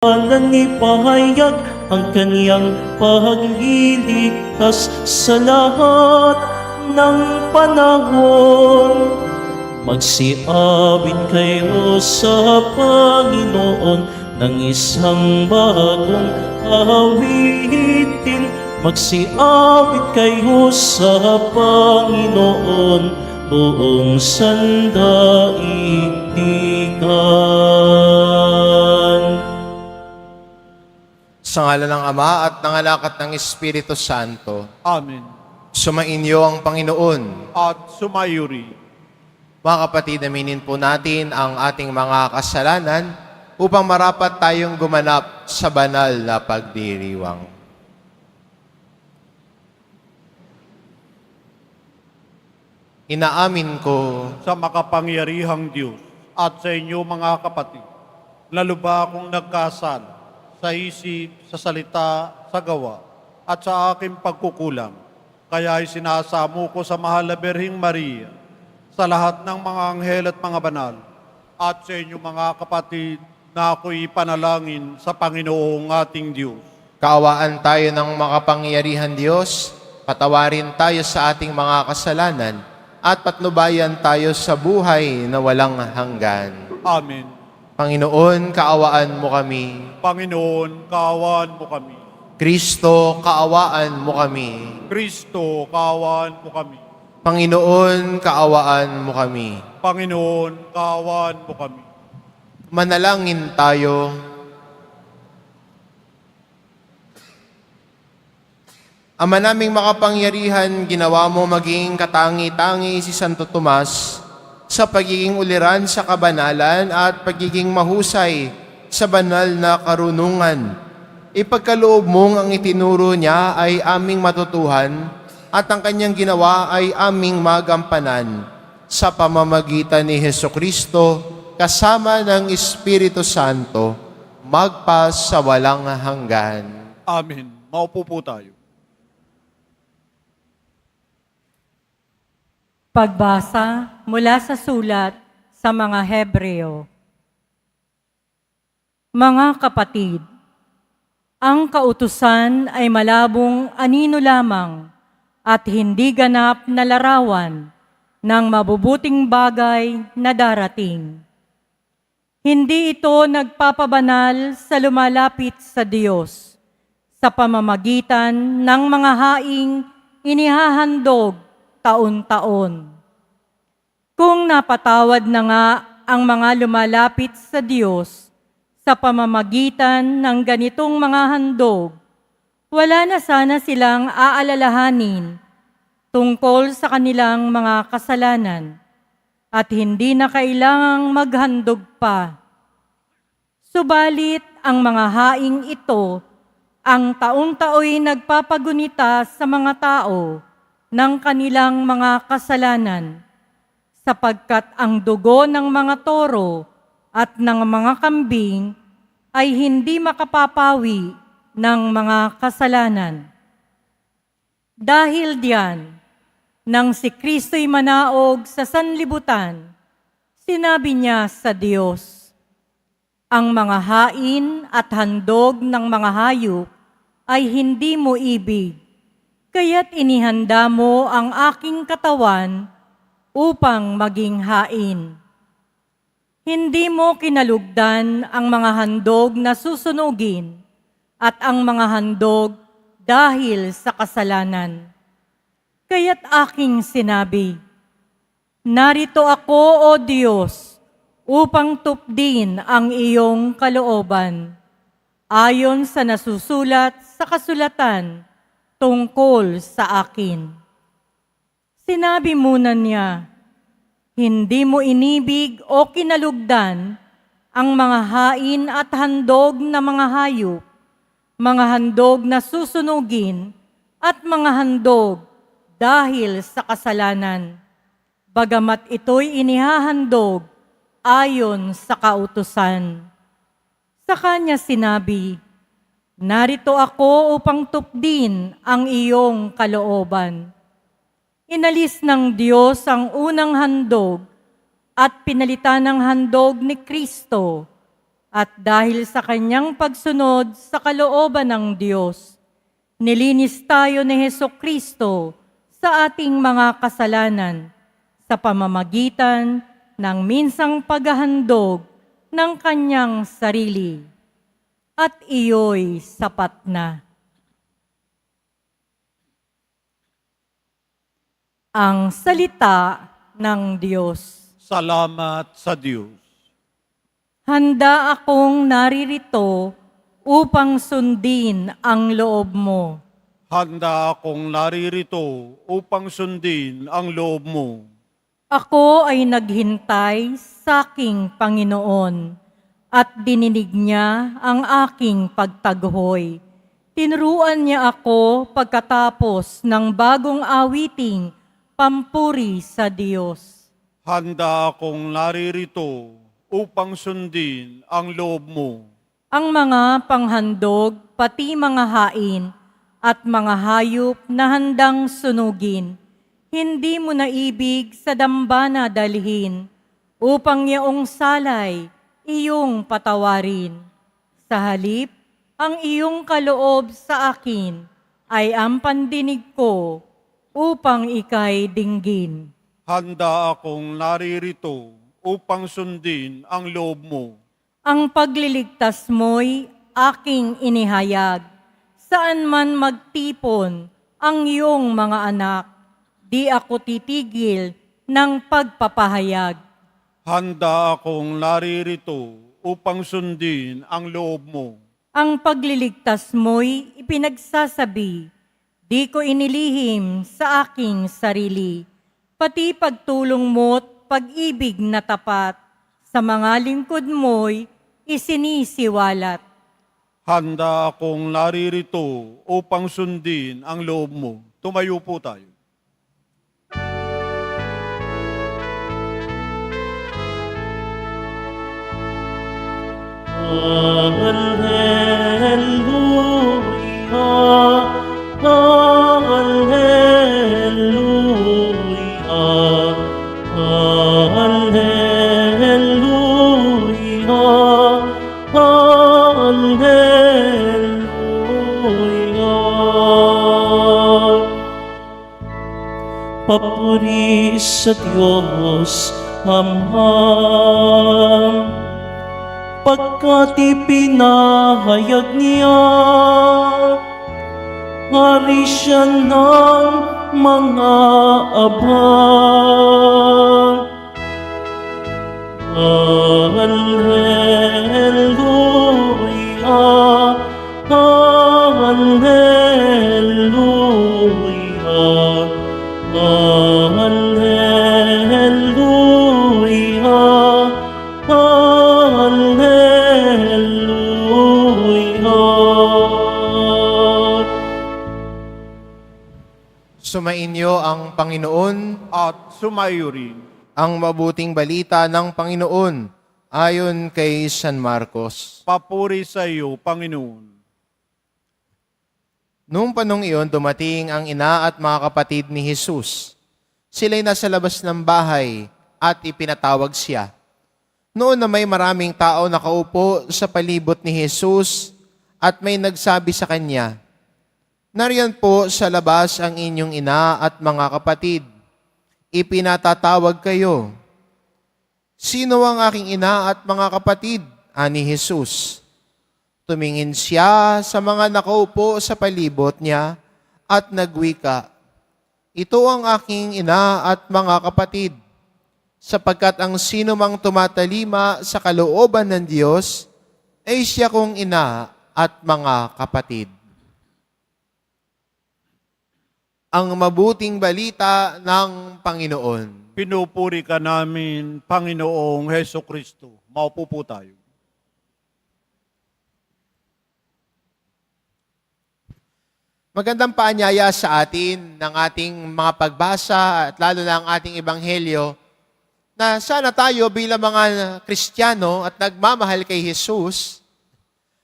Nanipahayag ang kaniyang pagliligtas sa lahat ng panahon. Magsiawit kayo sa Panginoon ng isang bagong awitin. Magsiawit kayo sa Panginoon buong sandaigdigan. Sa ngala ng Ama at ng Anak at ng Espiritu Santo. Amen. Sumainyo ang Panginoon. At sumayuri. Mga kapatid, aminin po natin ang ating mga kasalanan upang marapat tayong gumanap sa banal na pagdiriwang. Inaamin ko Sa makapangyarihang Diyos at sa inyo mga kapatid, lalo ba akong nagkasala sa isip, sa salita, sa gawa, at sa aking pagkukulang. Kaya sinasamo ko sa mahal na Birheng Maria, sa lahat ng mga anghel at mga banal, at sa inyo mga kapatid, na ako'y panalangin sa Panginoong ating Diyos. kaawaan tayo ng makapangyarihan Diyos, patawarin tayo sa ating mga kasalanan, at patnubayan tayo sa buhay na walang hanggan. Amen. Panginoon, kaawaan mo kami. Panginoon, kaawaan mo kami. Kristo, kaawaan mo kami. Kristo, kaawaan mo kami. Panginoon, kaawaan mo kami. Panginoon, kaawaan mo kami. Manalangin tayo. Ama naming makapangyarihan, ginawa mo maging katangi-tangi si Santo Tomas sa pagiging uliran sa kabanalan at pagiging mahusay sa banal na karunungan. Ipagkaloob mong ang itinuro niya ay aming matutuhan at ang kanyang ginawa ay aming magampanan sa pamamagitan ni Hesukristo kasama ng Espiritu Santo magpas sa walang hanggan. Amen. Maupo po tayo. Pagbasa mula sa sulat sa mga Hebreo. Mga kapatid, ang kautusan ay malabong anino lamang at hindi ganap na larawan ng mabubuting bagay na darating. Hindi ito nagpapabanal sa lumalapit sa Diyos sa pamamagitan ng mga haing inihahandog taon-taon. Kung napatawad na nga ang mga lumalapit sa Diyos sa pamamagitan ng ganitong mga handog, wala na sana silang aalalahanin tungkol sa kanilang mga kasalanan at hindi na kailangang maghandog pa. Subalit ang mga haing ito ang taon-taoy nagpapagunita sa mga tao ng kanilang mga kasalanan, sapagkat ang dugo ng mga toro at ng mga kambing ay hindi makapapawi ng mga kasalanan. Dahil diyan, nang si Kristo'y manaog sa sanlibutan, sinabi niya sa Diyos, ang mga hain at handog ng mga hayop ay hindi mo ibig, kaya't inihanda mo ang aking katawan upang maging hain. Hindi mo kinalugdan ang mga handog na susunugin at ang mga handog dahil sa kasalanan. Kaya't aking sinabi, narito ako, O Diyos, upang tupdin ang iyong kalooban, ayon sa nasusulat sa kasulatan tungkol sa akin. Sinabi muna niya, hindi mo inibig o kinalugdan ang mga hain at handog na mga hayop, mga handog na susunugin at mga handog dahil sa kasalanan, bagamat ito'y inihahandog ayon sa kautusan. Sa kanya sinabi, narito ako upang tupdin ang iyong kalooban. Inalis ng Diyos ang unang handog at pinalitan ng handog ni Kristo At dahil sa kanyang pagsunod sa kalooban ng Diyos, nilinis tayo ni Hesukristo sa ating mga kasalanan sa pamamagitan ng minsang paghahandog ng kanyang sarili. At iyo'y sapat na. Ang salita ng Diyos. Salamat sa Diyos. Handa akong naririto upang sundin ang loob mo. Handa akong naririto upang sundin ang loob mo. Ako ay naghintay sa aking Panginoon at dininig niya ang aking pagtaghoy. Tinuruan niya ako pagkatapos ng bagong awiting pampuri sa Diyos. Handa akong naririto upang sundin ang loob mo. Ang mga panghandog, pati mga hain at mga hayop na handang sunugin, hindi mo naibig sa dambana dalhin, upang yaong salay iyong patawarin. Sa halip, ang iyong kaloob sa akin ay ang pandinig ko upang ika'y dinggin. Handa akong naririto upang sundin ang loob mo. Ang pagliligtas mo'y aking inihayag. Saan man magtipon ang iyong mga anak, di ako titigil ng pagpapahayag. Handa akong naririto upang sundin ang loob mo. Ang pagliligtas mo'y ipinagsasabi, di ko inilihim sa aking sarili. Pati pagtulong mo't pag-ibig na tapat, sa mga lingkod mo'y isinisiwalat. Handa akong naririto upang sundin ang loob mo. Tumayo po tayo. Alleluia, Alleluia, Alleluia. Papuri sa Diyos Amang, pagkat ipinahayag niya, hari siya ng mga abang. Alleluia, Alleluia, Alleluia, Alleluia. Sumainyo ang Panginoon, At sumayo rin. ang mabuting balita ng Panginoon ayon kay San Marcos. Papuri sa iyo, Panginoon. Noong panong iyon, dumating ang ina at mga kapatid ni Jesus. Sila'y nasa labas ng bahay at ipinatawag siya. Noon na may maraming tao nakaupo sa palibot ni Jesus at may nagsabi sa kanya, "Nariyan po sa labas ang inyong ina at mga kapatid. Ipinatatawag kayo." "Sino ang aking ina at mga kapatid?" ani Jesus. Tumingin siya sa mga nakaupo sa palibot niya at nagwika, "Ito ang aking ina at mga kapatid, sapagkat ang sino mang tumatalima sa kalooban ng Diyos ay siya kong ina at mga kapatid." Ang mabuting balita ng Panginoon. Pinupuri ka namin, Panginoong Heso Kristo. Maupo po tayo. Magandang paanyaya sa atin ng ating mga pagbasa at lalo na ang ating ebanghelyo na sana tayo bilang mga Kristiyano at nagmamahal kay Jesus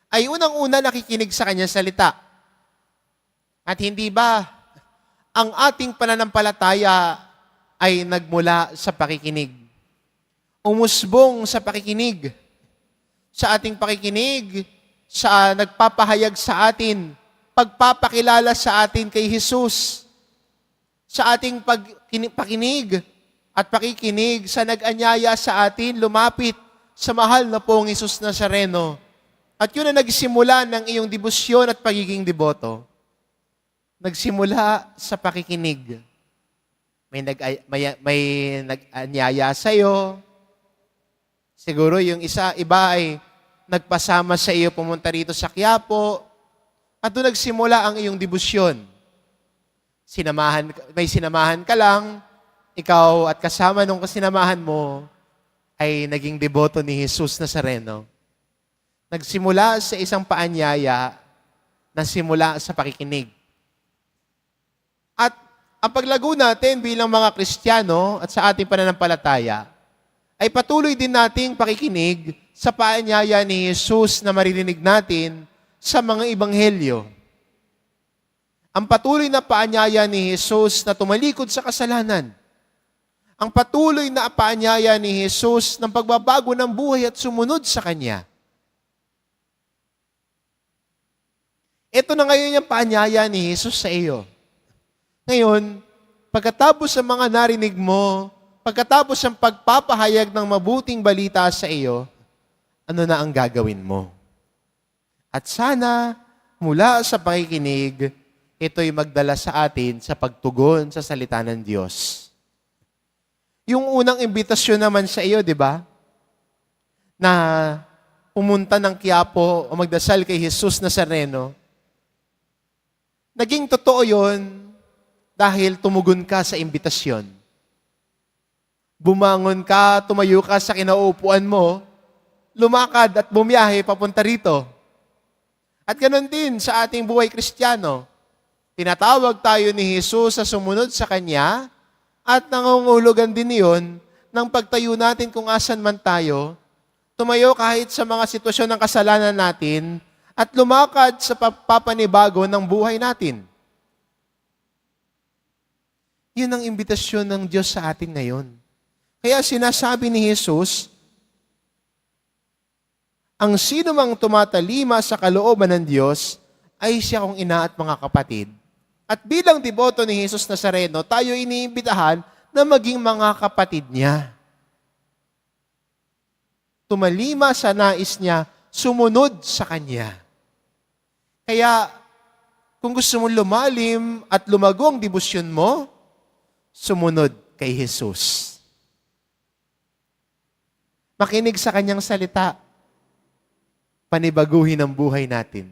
ay unang-una nakikinig sa Kanyang salita. At hindi ba ang ating pananampalataya ay nagmula sa pakikinig? Umusbong sa pakikinig. sa ating pakikinig, sa nagpapahayag sa atin, pagpapakilala sa atin kay Jesus, sa ating pakinig at pakikinig sa nag-anyaya sa atin, lumapit sa mahal na pong Jesus Nazareno. At yun ang nagsimula ng iyong debosyon at pagiging deboto. Nagsimula sa pakikinig. May nag-anyaya sa'yo. Siguro yung iba ay nagpasama sa iyo pumunta rito sa Quiapo. At doon nagsimula ang iyong debosyon. May sinamahan ka lang, ikaw at kasama nung kasinamahan mo ay naging deboto ni Jesus Nazareno. Nagsimula sa isang paanyaya na simula sa pakikinig. At ang paglago natin bilang mga Kristiyano at sa ating pananampalataya ay patuloy din nating pakikinig sa paanyaya ni Jesus na maririnig natin sa mga ebanghelyo. Ang patuloy na paanyaya ni Jesus na tumalikod sa kasalanan. Ang patuloy na paanyaya ni Jesus ng pagbabago ng buhay at sumunod sa Kanya. Ito na ngayon yung paanyaya ni Jesus sa iyo. Ngayon, pagkatapos ng mga narinig mo, pagkatapos ng pagpapahayag ng mabuting balita sa iyo, ano na ang gagawin mo? At sana, mula sa pakikinig, ito'y magdala sa atin sa pagtugon sa salita ng Diyos. Yung unang imbitasyon naman sa iyo, di ba? Na pumunta ng Quiapo o magdasal kay Jesus Nazareno, naging totoo yon dahil tumugon ka sa imbitasyon. Bumangon ka, tumayo ka sa kinauupuan mo, lumakad at bumiyahe papunta rito. At ganoon din sa ating buhay Kristiyano. Tinatawag tayo ni Jesus sa sumunod sa Kanya at nangungulugan din iyon ng pagtayo natin kung asan man tayo, tumayo kahit sa mga sitwasyon ng kasalanan natin at lumakad sa papanibago ng buhay natin. Yun ang imbitasyon ng Diyos sa atin ngayon. Kaya sinasabi ni Jesus, ang sino mang tumatalima sa kalooban ng Diyos ay siya kong ina at mga kapatid. At bilang deboto ni Jesus Nazareno, tayo iniimbitahan na maging mga kapatid niya. Tumalima sa nais niya, sumunod sa Kanya. Kaya, kung gusto mong lumalim at lumago ang debosyon mo, sumunod kay Jesus. Makinig sa Kanyang salita, panibaguhin ang buhay natin.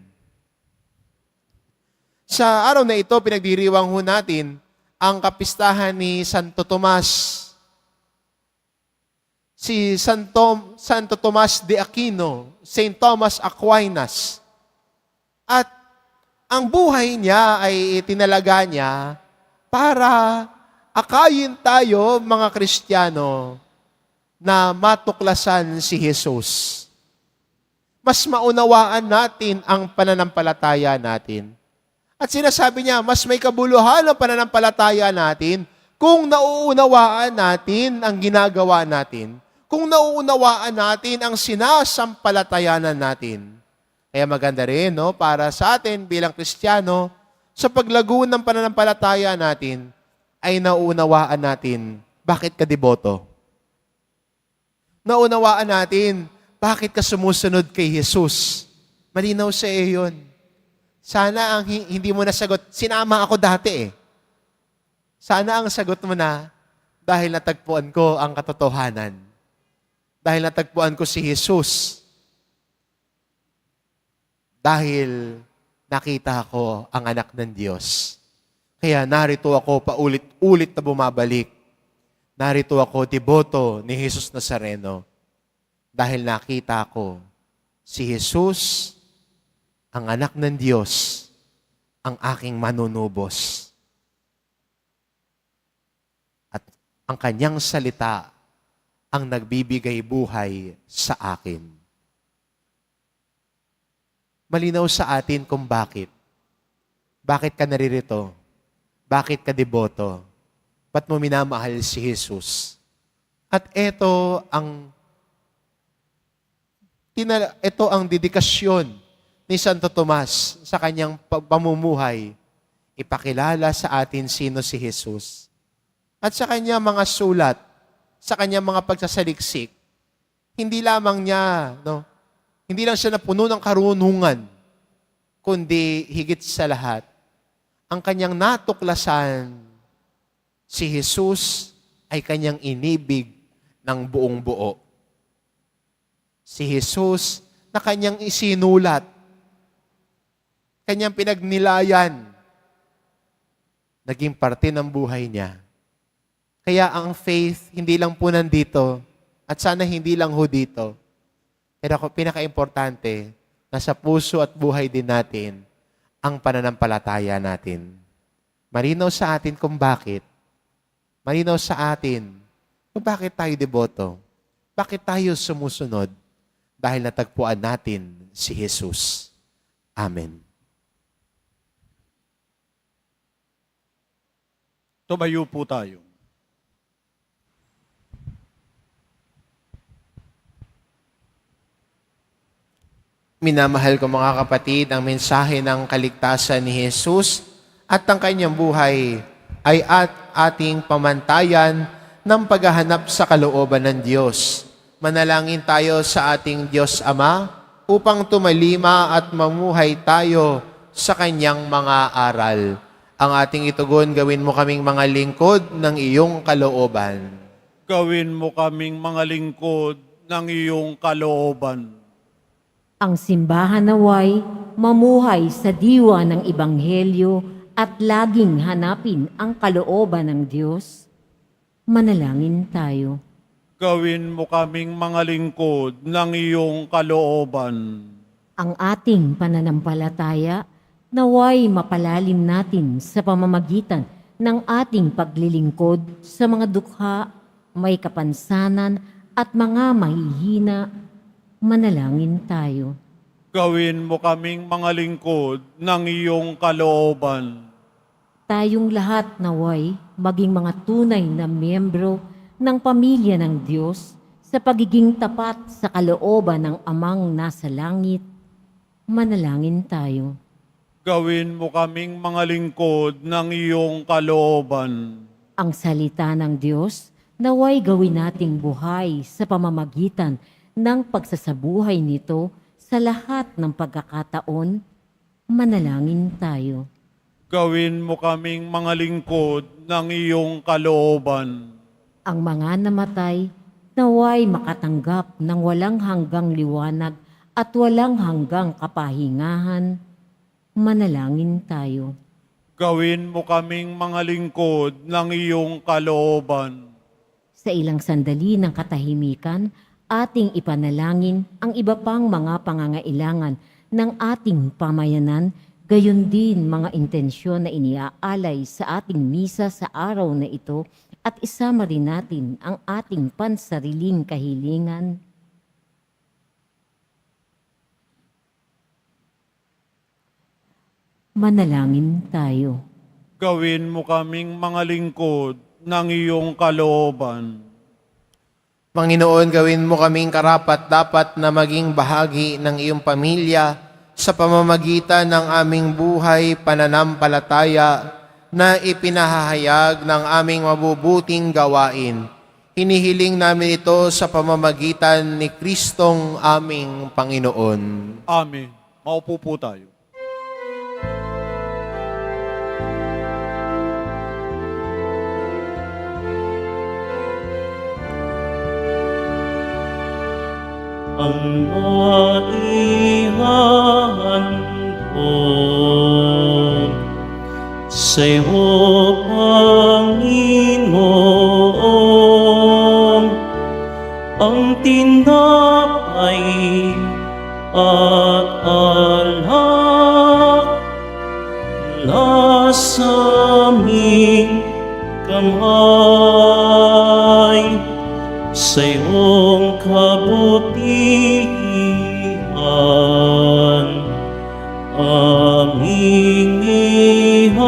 Sa araw na ito, pinagdiriwang ho natin ang kapistahan ni Santo Tomas. Si Santo Tomas de Aquino, Saint Thomas Aquinas. At ang buhay niya ay itinalaga niya para akayin tayo, mga Kristiyano, na matuklasan si Jesus. Mas maunawaan natin ang pananampalataya natin. At sinasabi niya, mas may kabuluhan ang pananampalataya natin kung nauunawaan natin ang ginagawa natin, kung nauunawaan natin ang sinasampalatayanan natin. Kaya maganda rin, no, para sa atin bilang Kristiyano, sa paglago ng pananampalataya natin, ay nauunawaan natin bakit ka deboto. Naunawaan natin bakit ka sumusunod kay Jesus. Malinaw sa iyo yun. Sana ang hindi mo nasagot, sinama ako dati eh. Sana ang sagot mo na, dahil natagpuan ko ang katotohanan. Dahil natagpuan ko si Jesus. Dahil nakita ko ang anak ng Diyos. Kaya narito ako paulit-ulit na bumabalik. Narito ako deboto ni Jesus Nazareno. Dahil nakita ko si Jesus, ang anak ng Diyos, ang aking manunubos. At ang kanyang salita ang nagbibigay buhay sa akin. Malinaw sa atin kung bakit. Bakit ka naririto? Bakit ka deboto? Ba't mo minamahal si Jesus? At ito ang Ito ang dedikasyon ni Santo Tomas sa kanyang pamumuhay. Ipakilala sa atin sino si Jesus. At sa kanyang mga sulat, sa kanyang mga pagsasaliksik, hindi lamang niya, hindi lang siya napuno ng karunungan, kundi higit sa lahat, ang kanyang natuklasan, si Jesus ay kanyang inibig ng buong buo. Si Jesus na kanyang isinulat, kanyang pinagnilayan, naging parte ng buhay niya. Kaya ang faith, hindi lang po nandito, at sana hindi lang ho dito. Pero pinaka-importante, nasa puso at buhay din natin ang pananampalataya natin. Marinaw sa atin kung bakit. Marinaw sa atin kung bakit tayo deboto. Bakit tayo sumusunod? Dahil natagpuan natin si Jesus. Amen. Tumayo po tayo. Minamahal ko mga kapatid, ang mensahe ng kaligtasan ni Jesus at ang kanyang buhay ay ating pamantayan ng paghahanap sa kalooban ng Diyos. Manalangin tayo sa ating Diyos Ama upang tumalima at mamuhay tayo sa kanyang mga aral. Ang ating itugon, gawin mo kaming mga lingkod ng iyong kalooban. Gawin mo kaming mga lingkod ng iyong kalooban. Ang simbahan naway mamuhay sa diwa ng Ebanghelyo at laging hanapin ang kalooban ng Diyos. Manalangin tayo. Gawin mo kaming mga lingkod ng iyong kalooban. Ang ating pananampalataya naway mapalalim natin sa pamamagitan ng ating paglilingkod sa mga dukha, may kapansanan at mga mahihina. Manalangin tayo. Gawin mo kaming mga lingkod ng iyong kalooban. Tayong lahat naway maging mga tunay na miyembro ng pamilya ng Diyos sa pagiging tapat sa kalooban ng Amang nasa langit. Manalangin tayo. Gawin mo kaming mga lingkod ng iyong kalooban. Ang salita ng Diyos naway gawin nating buhay sa pamamagitan ng pagsasabuhay nito sa lahat ng pagkakataon. Manalangin tayo. Gawin mo kaming mga lingkod ng iyong kalooban. Ang mga namatay naway makatanggap ng walang hanggang liwanag at walang hanggang kapahingahan. Manalangin tayo. Gawin mo kaming mga lingkod ng iyong kalooban. Sa ilang sandali ng katahimikan, ating ipanalangin ang iba pang mga pangangailangan ng ating pamayanan, gayon din mga intensyon na iniaalay sa ating misa sa araw na ito at isama rin natin ang ating pansariling kahilingan. Manalangin tayo. Gawin mo kaming mga lingkod ng iyong kalooban. Panginoon, gawin mo kaming karapat-dapat na maging bahagi ng iyong pamilya sa pamamagitan ng aming buhay pananampalataya na ipinahahayag ng aming mabubuting gawain. Hinihiling namin ito sa pamamagitan ni Kristong aming Panginoon. Amen. Maupo po tayo. Ang maihahandog sa'yo, Panginoon, ang tinapay at alak na sa aming kamay. Sa iyong kabutihan, aming ihaalay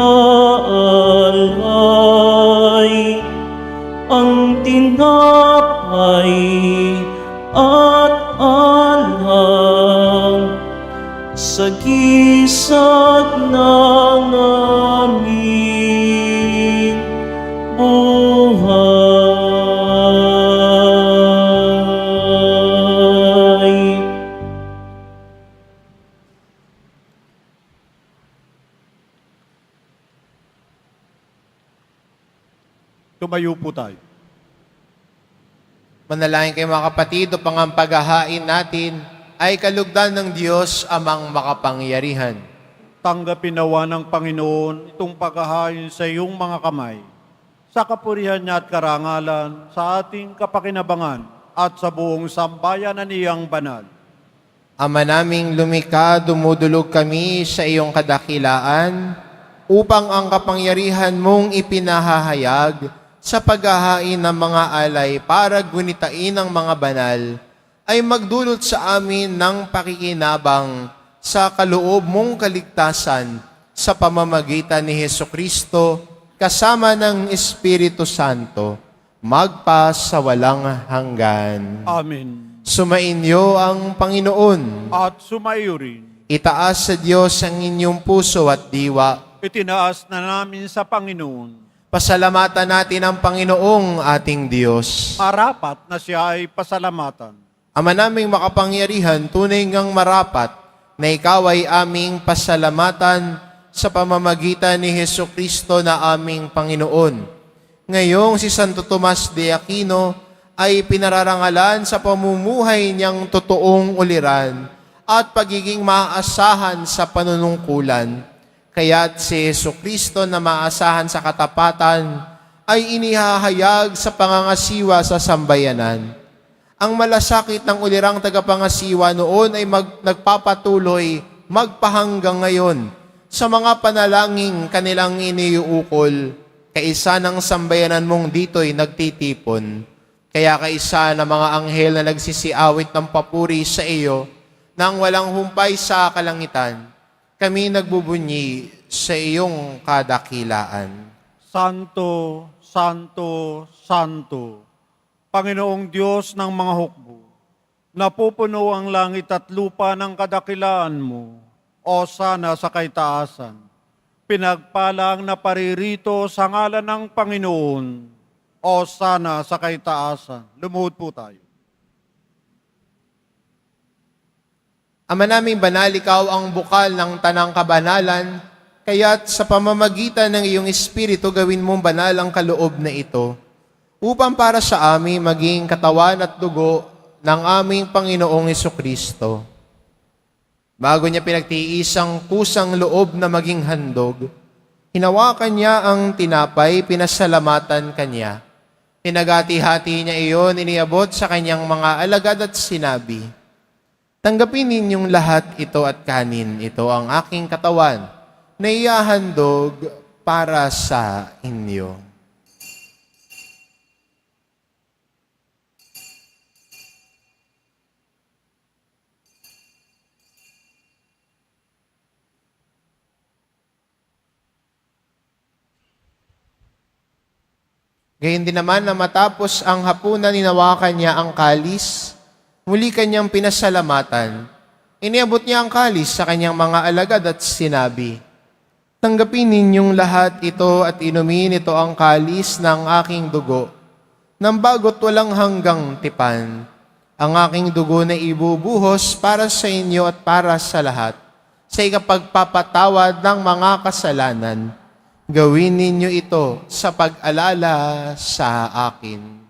ang tinapay at alak kisat ng aming buhay. Tumayo po tayo. Manalangin kayo mga kapatid upang ang paghahain natin ay kalugdan ng Diyos amang makapangyarihan. Tanggapin nawa ng Panginoon itong paghahain sa iyong mga kamay, sa kapurihan niya at karangalan, sa ating kapakinabangan at sa buong sambayan na niyang banal. Ama naming lumikha, dumudulog kami sa iyong kadakilaan upang ang kapangyarihan mong ipinahahayag sa paghahain ng mga alay para gunitain ng mga banal ay magdulot sa amin ng pakikinabang sa kaloob mong kaligtasan sa pamamagitan ni Hesukristo kasama ng Espiritu Santo magpa sa walang hanggan. Amen. Sumainyo ang Panginoon. At sumaiyo rin, Itaas sa Diyos ang inyong puso at diwa. itinaas na namin sa Panginoon. Pasalamatan natin ang Panginoong ating Diyos. Marapat na siya ay pasalamatan. Ama naming makapangyarihan, tunay ngang marapat na ikaw ay aming pasalamatan sa pamamagitan ni Hesukristo na aming Panginoon. Ngayong si Santo Tomas de Aquino ay pinararangalan sa pamumuhay niyang totoong uliran at pagiging maaasahan sa panunungkulan. Kaya't si Hesukristo na maaasahan sa katapatan ay inihahayag sa pangangasiwa sa sambayanan. Ang malasakit ng ulirang tagapangasiwa noon ay nagpapatuloy magpahanggang ngayon sa mga panalangin kanilang iniuukol. Kaisa ng sambayanan mong dito'y nagtitipon. Kaya kaisa ng mga anghel na nagsisiawit ng papuri sa iyo nang walang humpay sa kalangitan, kami nagbubunyi sa iyong kadakilaan. Santo, Santo, Santo, Panginoong Diyos ng mga hukbo, napupuno ang langit at lupa ng kadakilaan mo, o sana sa kaitaasan. Pinagpalang na paririto sa ngalan ng Panginoon, o sana sa kaitaasan. Lumuhod po tayo. Ama naming banal, ikaw ang bukal ng tanang kabanalan, kaya't sa pamamagitan ng iyong Espiritu gawin mong banal ang kaloob na ito, upang para sa amin maging katawan at dugo ng aming Panginoong Hesukristo. Bago niya pinagtiis ang kusang loob na maging handog, hinawakan niya ang tinapay, pinasalamatan kanya. Pinagati-hati niya iyon, iniabot sa kanyang mga alagad at sinabi, "Tanggapin ninyong lahat ito at kanin. Ito ang aking katawan na ihahandog para sa inyo." Gayon din naman na matapos ang hapunan, ninawakan niya ang kalis, muli kanyang pinasalamatan. Iniabot niya ang kalis sa kanyang mga alagad at sinabi, "Tanggapin ninyong lahat ito at inumin ito ang kalis ng aking dugo, nang bago't walang hanggang tipan. Ang aking dugo na ibubuhos para sa inyo at para sa lahat, sa ikapagpapatawad ng mga kasalanan. Gawin ninyo ito sa pag-alala sa akin."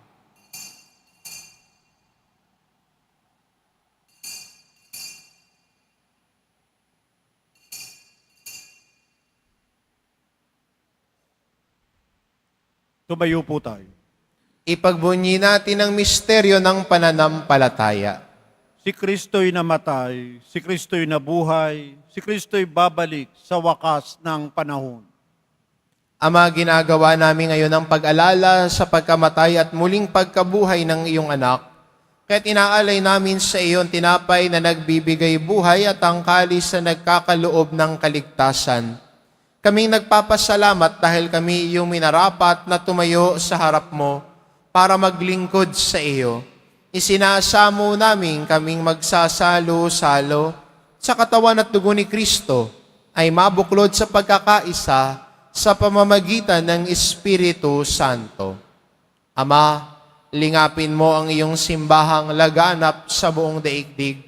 Tumayo po tayo. Ipagbunyi natin ang misteryo ng pananampalataya. Si Kristo'y namatay, si Kristo'y nabuhay, si Kristo'y babalik sa wakas ng panahon. Ama, ginagawa namin ngayon ang pag-alala sa pagkamatay at muling pagkabuhay ng iyong anak. Kaya't inaalay namin sa iyo ang tinapay na nagbibigay buhay at ang kalis na nagkakaloob ng kaligtasan. Kaming nagpapasalamat dahil kami iyong minarapat na tumayo sa harap mo para maglingkod sa iyo. Isinasamo namin kaming magsasalo-salo sa katawan at dugo ni Kristo ay mabuklod sa pagkakaisa sa pamamagitan ng Espiritu Santo. Ama, lingapin mo ang iyong simbahang laganap sa buong daigdig.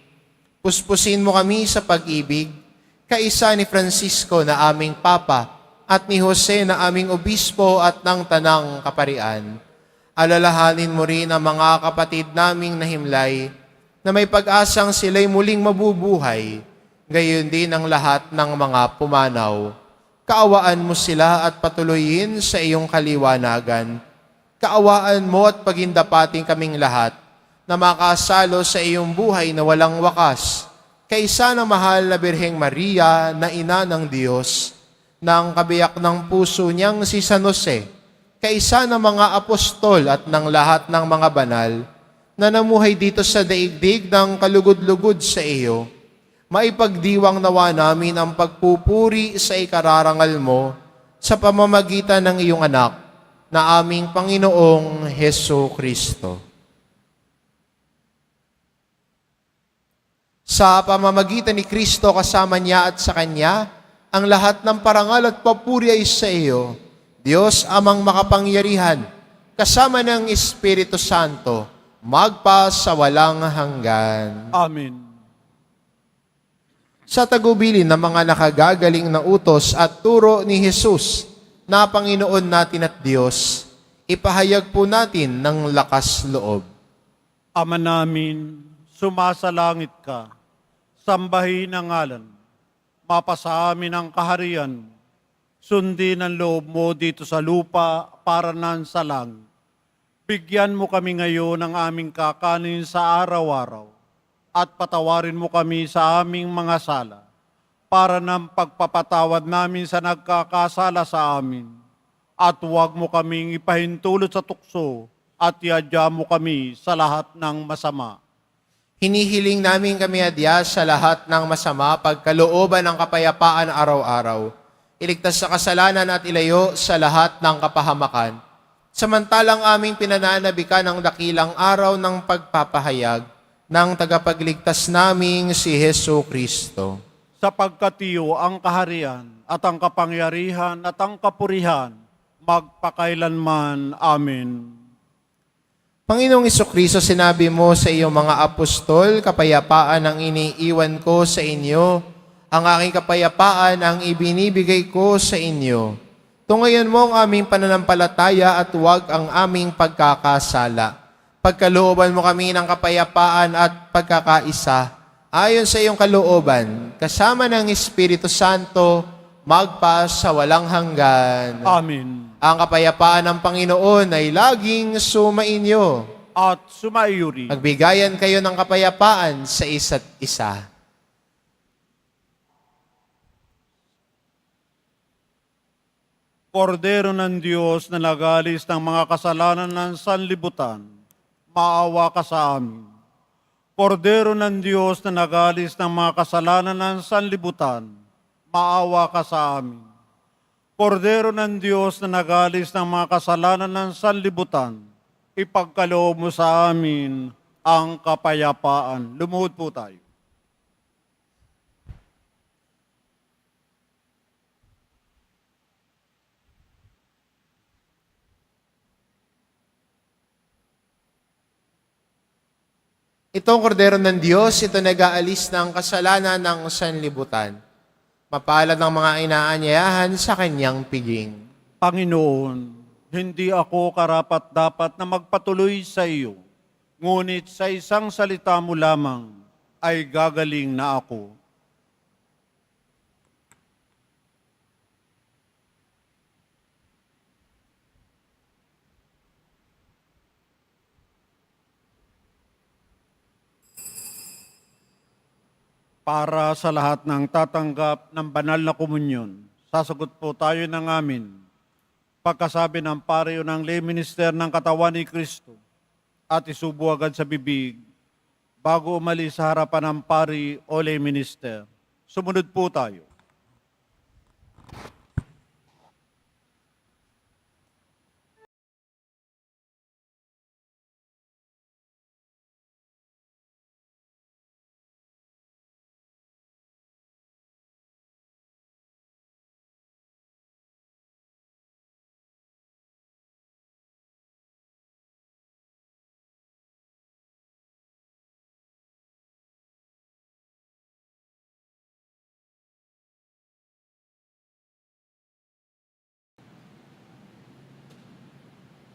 Puspusin mo kami sa pag-ibig, kaisa ni Francisco na aming Papa at ni Jose na aming Obispo at ng Tanang Kaparian. Alalahanin mo rin ang mga kapatid naming nahimlay na may pag-asang sila'y muling mabubuhay, gayon din ang lahat ng mga pumanaw. Kaawaan mo sila at patuloyin sa iyong kaliwanagan. Kaawaan mo at pagindapating kaming lahat na makasalo sa iyong buhay na walang wakas, kaisa ng mahal na Birheng Maria na ina ng Diyos, ng kabiyak ng puso niyang si San Jose, kaisa ng mga apostol at ng lahat ng mga banal na namuhay dito sa daigdig ng kalugod-lugod sa iyo, maipagdiwang nawa namin ang pagpupuri sa ikararangal mo sa pamamagitan ng iyong anak na aming Panginoong Heso Kristo. Sa pamamagitan ni Kristo kasama niya at sa Kanya, ang lahat ng parangal at papuri ay sa iyo, Diyos amang makapangyarihan, kasama ng Espiritu Santo, magpa sa walang hanggan. Amen. Sa tagubilin ng mga nakagagaling na utos at turo ni Jesus na Panginoon natin at Diyos, ipahayag po natin ng lakas loob. Ama namin, sumasalangit ka, sambahin ang ngalan, mapasa amin ang kaharian, sundin ang loob mo dito sa lupa para nan sa langit. Bigyan mo kami ngayon ng aming kakanin sa araw-araw at patawarin mo kami sa aming mga sala para ng pagpapatawad namin sa nagkakasala sa amin. At huwag mo kaming ipahintulot sa tukso at iadya mo kami sa lahat ng masama. Hinihiling namin kami adya sa lahat ng masama, pagkalooban ng kapayapaan araw-araw. Iligtas sa kasalanan at ilayo sa lahat ng kapahamakan. Samantalang aming pinananabikan ang dakilang araw ng pagpapahayag ng tagapagligtas naming si Heso Kristo. Sapagkat iyo ang kaharian at ang kapangyarihan at ang kapurihan, magpakailanman. Amen. Panginoong Kristo, sinabi mo sa iyong mga apostol, kapayapaan ang iniiwan ko sa inyo, ang aking kapayapaan ang ibinibigay ko sa inyo. Tungayan mo ang aming pananampalataya at huwag ang aming pagkakasala. Pagkalooban mo kami ng kapayapaan at pagkakaisa, ayon sa iyong kalooban, kasama ng Espiritu Santo, magpa sa walang hanggan. Amen. Ang kapayapaan ng Panginoon ay laging sumainyo. At sumaiyuri. Magbigayan kayo ng kapayapaan sa isa't isa. Kordero ng Diyos na nagalis ng mga kasalanan ng sanlibutan, maawa ka sa amin. Kordero ng Diyos na nagalis ng mga kasalanan ng sanlibutan, maawa ka sa amin. Kordero ng Diyos na nagalis ng mga kasalanan ng sanlibutan, ipagkaloob mo sa amin ang kapayapaan. Lumuhod po tayo. Itong kordero ng Diyos, ito nag-aalis ng kasalanan ng sanlibutan. Mapalad ng mga inaanyayahan sa kanyang piging. Panginoon, hindi ako karapat-dapat na magpatuloy sa iyo, ngunit sa isang salita mo lamang ay gagaling na ako. Para sa lahat ng tatanggap ng banal na komunyon, sasagot po tayo ng amin. Pagkasabi ng pari o ng lay minister ng katawan ni Kristo at isubo agad sa bibig bago umalis sa harapan ng pari o lay minister. Sumunod po tayo.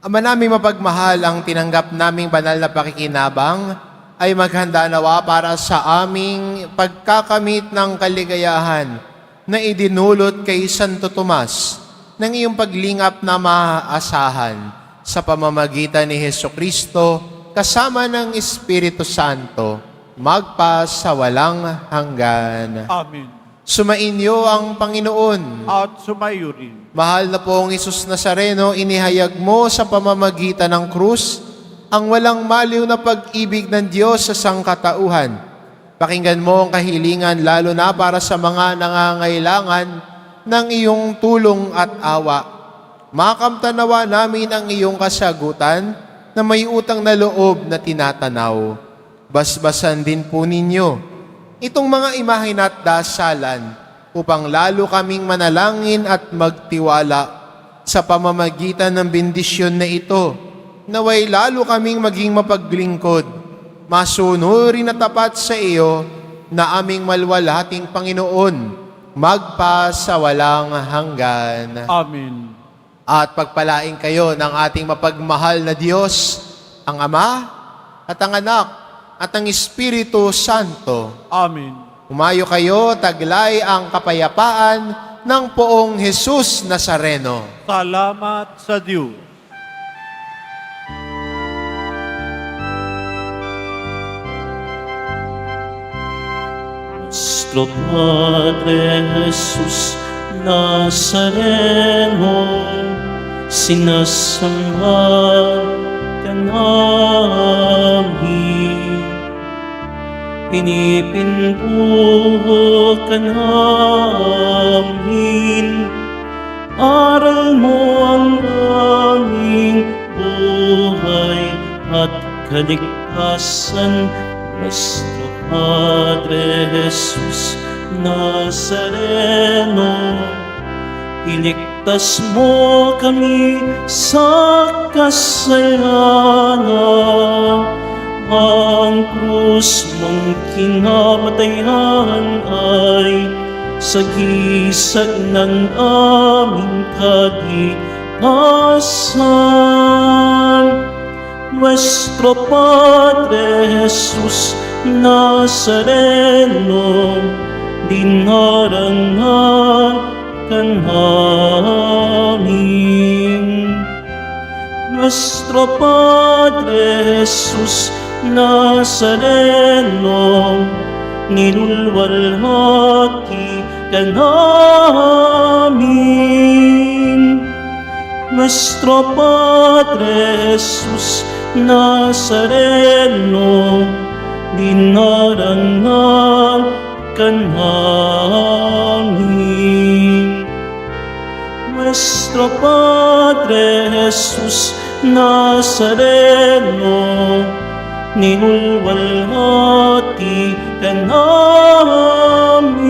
Ama naming mapagmahal, ang tinanggap naming banal na pakikinabang ay maghanda nawa para sa aming pagkakamit ng kaligayahan na idinulot kay Santo Tomas ng iyong paglingap na maaasahan sa pamamagitan ni Hesukristo kasama ng Espiritu Santo, magpa sa walang hanggan. Amen. Sumainyo ang Panginoon. At sumayo rin. Mahal na poong Isus Nazareno, inihayag mo sa pamamagitan ng krus ang walang maliw na pag-ibig ng Diyos sa sangkatauhan. Pakinggan mo ang kahilingan lalo na para sa mga nangangailangan ng iyong tulong at awa. Makamtanawa namin ang iyong kasagutan na may utang na loob na tinatanaw. Basbasan din po ninyo itong mga imahin at dasalan upang lalo kaming manalangin at magtiwala sa pamamagitan ng bendisyon na ito, naway lalo kaming maging mapaglingkod, masunurin at tapat sa iyo na aming malwalhating Panginoon, magpa sa walang hanggan. Amen. At pagpalain kayo ng ating mapagmahal na Diyos, ang Ama at ang Anak at ang Espiritu Santo. Amen. Umayo kayo, taglay ang kapayapaan ng poong Jesus Nazareno. Salamat sa Diyos. Nuestro Padre Jesús Nazareno, sinasamba ka namin. Pinipintuho ka namin, aral mo ang aming buhay at kaligtasan. Nuestro Padre Jesus Nazareno, iligtas mo kami sa kasalanan. Ang krus mong kinamatayan ay sagisag ng aming kaligtasan. Nuestro Padre Jesus Nazareno, dinarangan ka namin. Nuestro Padre Jesus Nazareno, nilulwalhati ka namin. Nuestro Padre Jesus Nazareno, dinarangan ka namin. Nuestro Padre Jesus Nazareno, nilulwalhati ka namin.